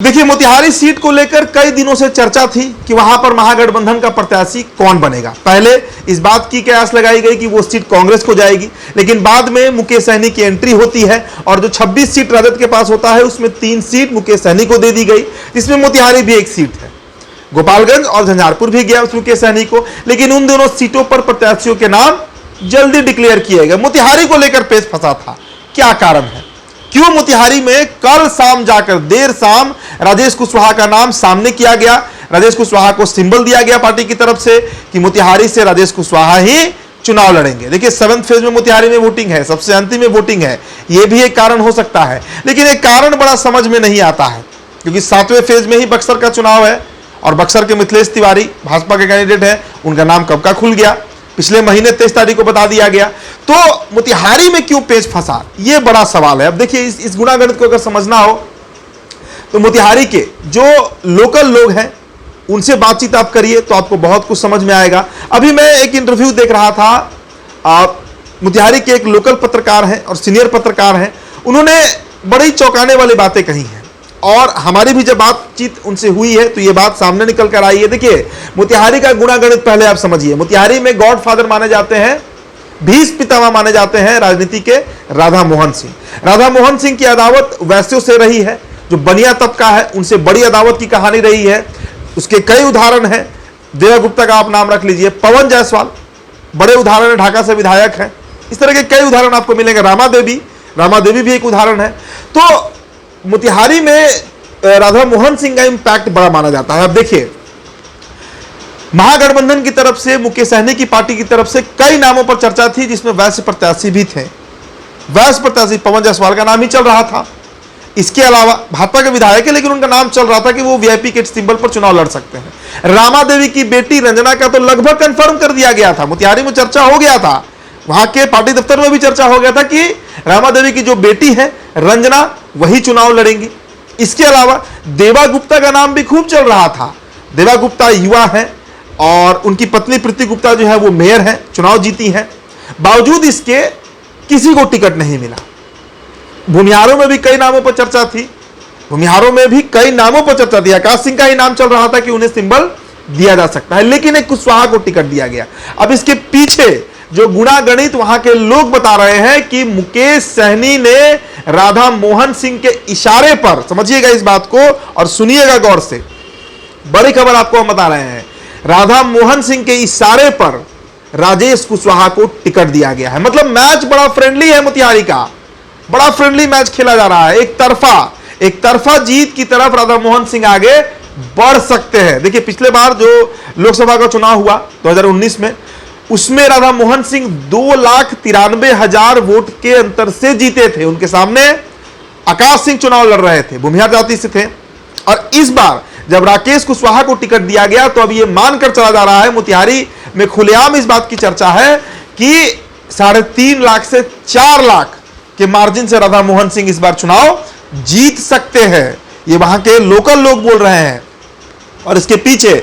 देखिए, मोतिहारी सीट को लेकर कई दिनों से चर्चा थी कि वहां पर महागठबंधन का प्रत्याशी कौन बनेगा। पहले इस बात की कयास लगाई गई कि वो सीट कांग्रेस को जाएगी, लेकिन बाद में मुकेश सहनी की एंट्री होती है और जो 26 सीट राजद के पास होता है उसमें 3 सीट मुकेश सहनी को दे दी गई, जिसमें मोतिहारी भी एक सीट है। गोपालगंज और झंझारपुर भी गया मुकेश सहनी को, लेकिन उन दोनों सीटों पर प्रत्याशियों के नाम जल्दी डिक्लेयर किए गए। मोतिहारी को लेकर पेच फंसा था, क्या कारण है, क्यों मोतिहारी में कल शाम जाकर देर शाम राजेश कुशवाहा का नाम सामने किया गया। राजेश कुशवाहा को सिंबल दिया गया पार्टी की तरफ से कि मोतिहारी से राजेश कुशवाहा ही चुनाव लड़ेंगे। देखिए, 7th फेज में मोतिहारी में वोटिंग है, सबसे अंतिम में वोटिंग है, यह भी एक कारण हो सकता है, लेकिन एक कारण बड़ा समझ में नहीं आता है क्योंकि 7वें फेज में ही बक्सर का चुनाव है और बक्सर के मिथिलेश तिवारी भाजपा के कैंडिडेट है, उनका नाम कब का खुल गया, पिछले महीने 23 तारीख को बता दिया गया। तो मोतिहारी में क्यों पेच फंसा, यह बड़ा सवाल है। अब देखिए, इस गुणागणित को अगर समझना हो तो मोतिहारी के जो लोकल लोग हैं उनसे बातचीत आप करिए तो आपको बहुत कुछ समझ में आएगा। अभी मैं एक इंटरव्यू देख रहा था, मोतिहारी के एक लोकल पत्रकार हैं और सीनियर पत्रकार हैं, उन्होंने बड़ी चौंकाने वाली बातें कही हैं और हमारी भी जब बातचीत उनसे हुई है तो ये बात सामने निकल कर आई है। देखिए, मोतिहारी का गुणागणित पहले आप समझिए। मोतिहारी में गॉडफादर माने जाते हैं, भीष्म पितामह माने जाते हैं राजनीति के राधा मोहन सिंह। राधा मोहन सिंह की अदावत वैश्यों से रही है, जो बनिया तबका है उनसे बड़ी अदावत की कहानी रही है। उसके कई उदाहरण हैं। देवा गुप्ता का आप नाम रख लीजिए, पवन जायसवाल बड़े उदाहरण है, ढाका से विधायक हैं। इस तरह के कई उदाहरण आपको मिलेंगे। रामा देवी भी एक उदाहरण है। तो मोतिहारी में राधा मोहन सिंह का इंपैक्ट बड़ा माना जाता है। अब देखिए, महागठबंधन की तरफ से, मुकेश सहनी की पार्टी की तरफ से कई नामों पर चर्चा थी, जिसमें वैश्य प्रत्याशी भी थे। वैश्य प्रत्याशी पवन जायसवाल का नाम ही चल रहा था। इसके अलावा भाजपा के विधायक है, लेकिन उनका नाम चल रहा था कि वो वीआईपी के सिंबल पर चुनाव लड़ सकते हैं। रामा देवी की बेटी रंजना का तो लगभग कंफर्म कर दिया गया था, मोतिहारी में चर्चा हो गया था, वहां के पार्टी दफ्तर में भी चर्चा हो गया था कि रामा देवी की जो बेटी है रंजना वही चुनाव लड़ेंगी। इसके अलावा देवा गुप्ता का नाम भी खूब चल रहा था। देवा गुप्ता युवा है और उनकी पत्नी प्रीति गुप्ता जो है वो मेयर है, चुनाव जीती है। बावजूद इसके किसी को टिकट नहीं मिला। भूमिहारों में भी कई नामों पर चर्चा थी, आकाश सिंह का ही नाम चल रहा था कि उन्हें सिंबल दिया जा सकता है, लेकिन एक कुशवाहा को टिकट दिया गया। अब इसके पीछे जो गुणागणित वहां के लोग बता रहे हैं कि मुकेश सहनी ने राधा मोहन सिंह के इशारे पर, समझिएगा इस बात को और सुनिएगा गौर से, बड़ी खबर आपको हम बता रहे हैं, राधा मोहन सिंह के इशारे पर राजेश कुशवाहा को टिकट दिया गया है। मतलब मैच बड़ा फ्रेंडली है, मोतिहारी का बड़ा फ्रेंडली मैच खेला जा रहा है। एक तरफा जीत की तरफ राधा मोहन सिंह आगे बढ़ सकते हैं। देखिए, पिछले बार जो लोकसभा का चुनाव हुआ 2019 में, उसमें राधा मोहन सिंह 2,93,000 वोट के अंतर से जीते थे। उनके सामने आकाश सिंह चुनाव लड़ रहे थे, भूमिहार जाति से थे। और इस बार जब राकेश कुशवाहा को टिकट दिया गया तो अब यह मानकर चला जा रहा है, मोतिहारी में खुलेआम इस बात की चर्चा है कि 3.5 लाख से 4 लाख के मार्जिन से राधा मोहन सिंह इस बार चुनाव जीत सकते हैं। ये वहां के लोकल लोग बोल रहे हैं। और इसके पीछे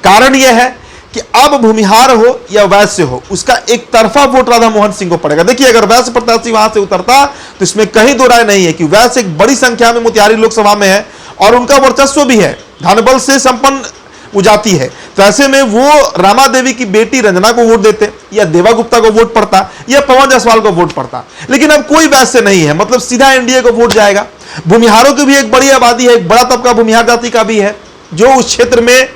कारण यह है कि अब भूमिहार हो या वैश्य हो, उसका एक तरफा वोट राधा मोहन सिंह को पड़ेगा। देखिए, अगर वैश्य प्रत्याशी वहां से उतरता तो इसमें कहीं दो राय नहीं है कि वैश्य एक बड़ी संख्या में मोतिहारी लोकसभा में है और उनका वर्चस्व भी है, धनबल से संपन्न वो जाती है। तो ऐसे में वो रामा देवी की बेटी रंजना को वोट देते या देवा गुप्ता को वोट पड़ता या पवन जायसवाल को वोट पड़ता, लेकिन अब कोई वैसे नहीं है, मतलब सीधा एनडीए को वोट जाएगा। भूमिहारों की भी एक बड़ी आबादी है, एक बड़ा तबका भूमिहार जाति का भी है जो उस क्षेत्र में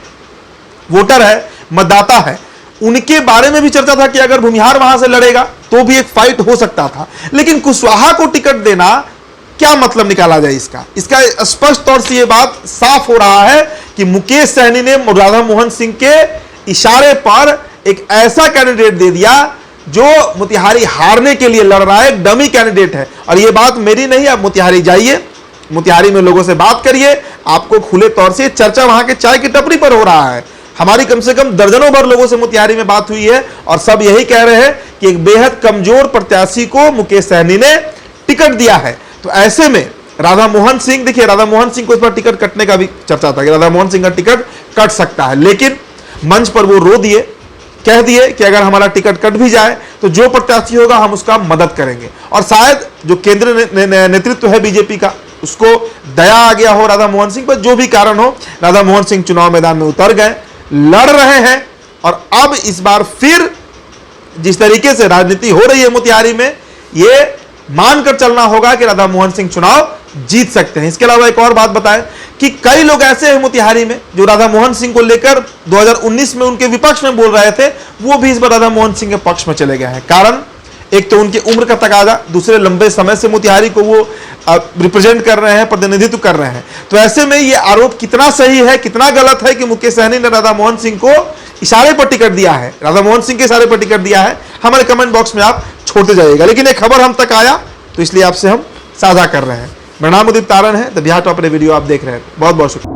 वोटर है, मतदाता है। उनके बारे में भी चर्चा था कि अगर भूमिहार वहां से लड़ेगा तो भी एक फाइट हो सकता था, लेकिन कुशवाहा को टिकट देना क्या मतलब निकाला जाए इसका स्पष्ट तौर से यह बात साफ हो रहा है कि मुकेश सहनी ने राधा मोहन सिंह के इशारे पर एक ऐसा कैंडिडेट दे दिया जो मोतिहारी हारने के लिए लड़ रहा है, एक डमी कैंडिडेट है। और यह बात मेरी नहीं, आप मोतिहारी जाइए, मोतिहारी में लोगों से बात करिए, आपको खुले तौर से चर्चा वहां के चाय की टपरी पर हो रहा है। हमारी कम से कम दर्जनों भर लोगों से मोतिहारी में बात हुई है और सब यही कह रहे हैं कि एक बेहद कमजोर प्रत्याशी को मुकेश सहनी ने टिकट दिया है। तो ऐसे में राधा मोहन सिंह, देखिए राधा मोहन सिंह को इस बार टिकट कटने का भी चर्चा था कि राधा मोहन सिंह का टिकट कट सकता है, लेकिन मंच पर वो रो दिए, कह दिए कि अगर हमारा टिकट कट भी जाए तो जो प्रत्याशी होगा हम उसका मदद करेंगे। और शायद जो केंद्रीय नेतृत्व है बीजेपी का, उसको दया आ गया हो राधा मोहन सिंह पर, जो भी कारण हो, राधा मोहन सिंह चुनाव मैदान में उतर गए, लड़ रहे हैं। और अब इस बार फिर जिस तरीके से राजनीति हो रही है मोतिहारी में, यह मानकर चलना होगा कि राधा मोहन सिंह चुनाव जीत सकते हैं। इसके अलावा एक और बात बताएं कि कई लोग ऐसे हैं मोतिहारी में जो राधा मोहन सिंह को लेकर 2019 में उनके विपक्ष में बोल रहे थे, वो भी इस बार राधा मोहन सिंह के पक्ष में चले गए हैं। कारण एक तो उनकी उम्र का तकाजा, दूसरे लंबे समय से मोतिहारी को वो रिप्रेजेंट कर रहे हैं, प्रतिनिधित्व कर रहे हैं। तो ऐसे में ये आरोप कितना सही है, कितना गलत है कि मुकेश सहनी ने राधा मोहन सिंह को इशारे पर टिकट दिया है, राधा मोहन सिंह के इशारे पर टिकट दिया है, हमारे कमेंट बॉक्स में आप छोड़ते जाइएगा। लेकिन एक खबर हम तक आया तो इसलिए आपसे हम साझा कर रहे हैं। मेरा नाम उदित तारण है, द बिहार टॉप वीडियो आप देख रहे हैं। बहुत बहुत शुक्रिया।